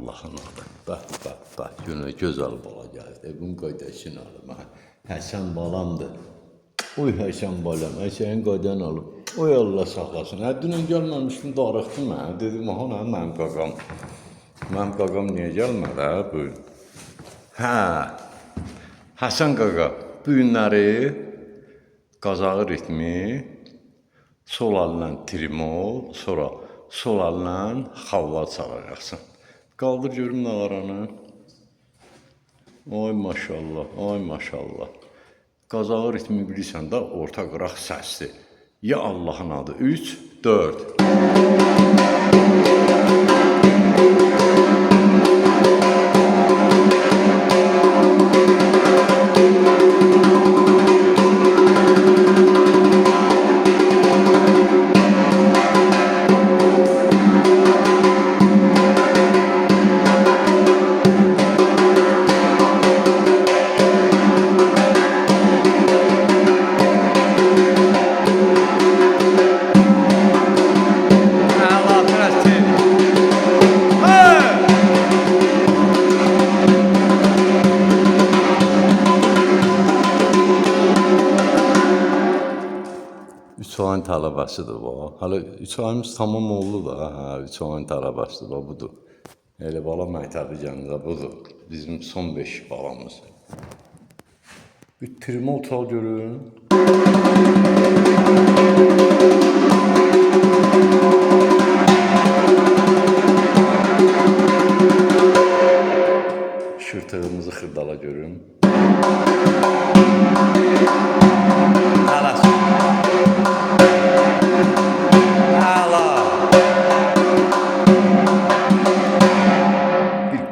Allah'ın adı. Bak, günə gözəl bala gəldi. Evin qaydasını alım. Həsən balamdır. Oy Həsən balam, Həsənin qaydan alıb. Oy Allah saxlasın. Dünən gəlməmişdim, darıxdım mən. Dedim, aha, mənim qaqam. Mənim qaqam niyə gəlmədi, buyurun. Həsən qaqa, bu günləri qazağı ritmi, sol əlinlə trimol, sonra sol əlinlə xavva çalacaqsın. Qaldır görüm nağaranı. Ay maşallah, ay maşallah. Qazağı ritmi bilirsən də orta qıraq səsdir. Ya Allahın adı. 3, 4. Üç ayın tələbəsidir bu. Hələ 3 ayımız tamam oldu da. 3 ayın tələbəsidir bu, budur. Elə bala məktəbi gəncə budur. Bizim son 5 balamız. Bir trimol çal görün. Şırtığımızı xırdala görün.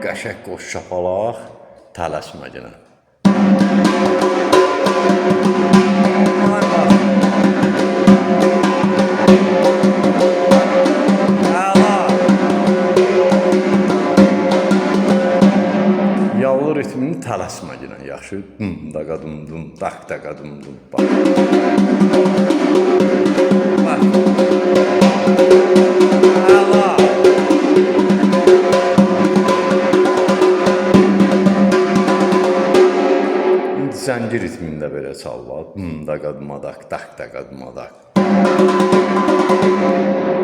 Qəşək qoş şapalaq, tələsmə yenə. Yavlı ritmini tələsmə yenə, yaxşı. Daqa dum dum, daqa dum dum. Bax. Zəngi ritmində belə çallar. Daqadumadak, daqadumadak.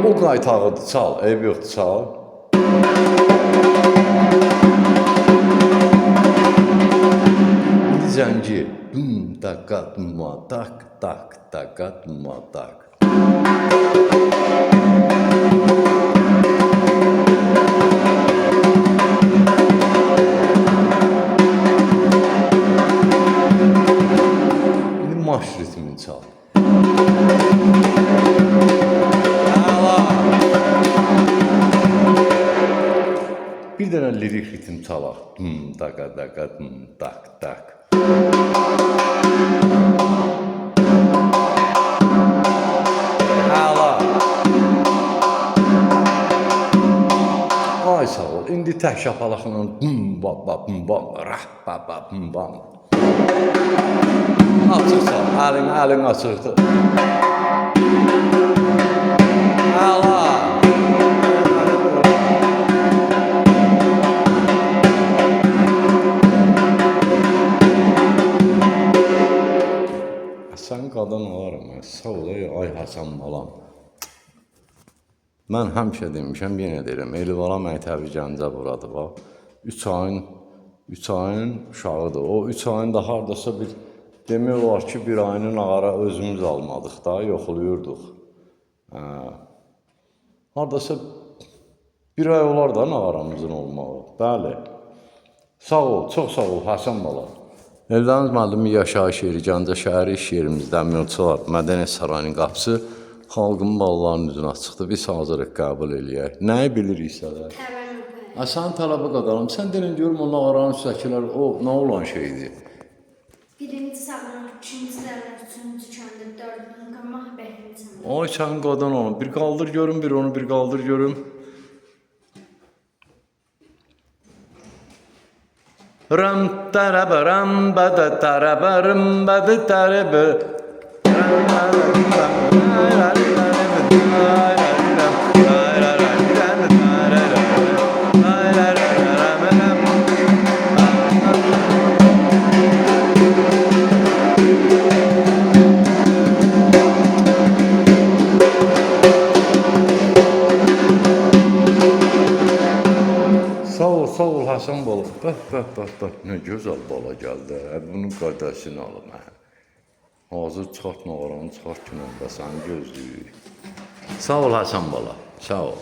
O qaytağıdır, çal, eyb yoxdur, çal. Zəngi. Daqadumadak, daqadumadak. Marş ritmini çal. Bir dənə lirik ritm çalaq. Daqa, daqa, dak, dak. Ay sağ ol. İndi tək şapalaqla bam. Açıq çal, əlin açıqdır. Sən qadan alaram, sağ ol, ay Həsən balam. Mən həmişə demişəm, yenə deyirəm, Elibala məktəbi gəncə buradır, bax. 3 ayın uşağıdır. O 3 ayın da haradasa bir demək olar ki, bir ayını nağara özümüz almadıq da, yoxlayırdıq. Haradasa bir ay olar da nağaramızın olmağı. Bəli. Sağ ol, çox sağ ol Həsən bala. Evdəniz müəllimi yaşayış yeri, Gəncə şəhəri iş yerimizdən Mülçılar Mədəniyyət Sarayının qapısı xalqın balalarının üzünə açıqdır. Biz hazırıq qəbul eləyək. Nəyi biliriksə də? Sən tələbə qadarım. Sən deyən görüm o nağaranın üstəkilər, o nə olan şeydir? Birinci sağlam, ikinci dərlər, üçüncü kəndir, dördüncü qamaq, beşinci sənə. Ay sən qadan olun. Bir qaldır görüm, bir onu bir qaldır görüm. Ram taraba ram bada taraba ram bada taraba. Ram sağ ol Hasan bala. Bax, nə gözəl bala gəldi. Bunun qədəsini alım hə. Hazır çıxart nağaranı, çıxart günəndə səni gözləyir. Sağ ol Hasan bala, sağ ol.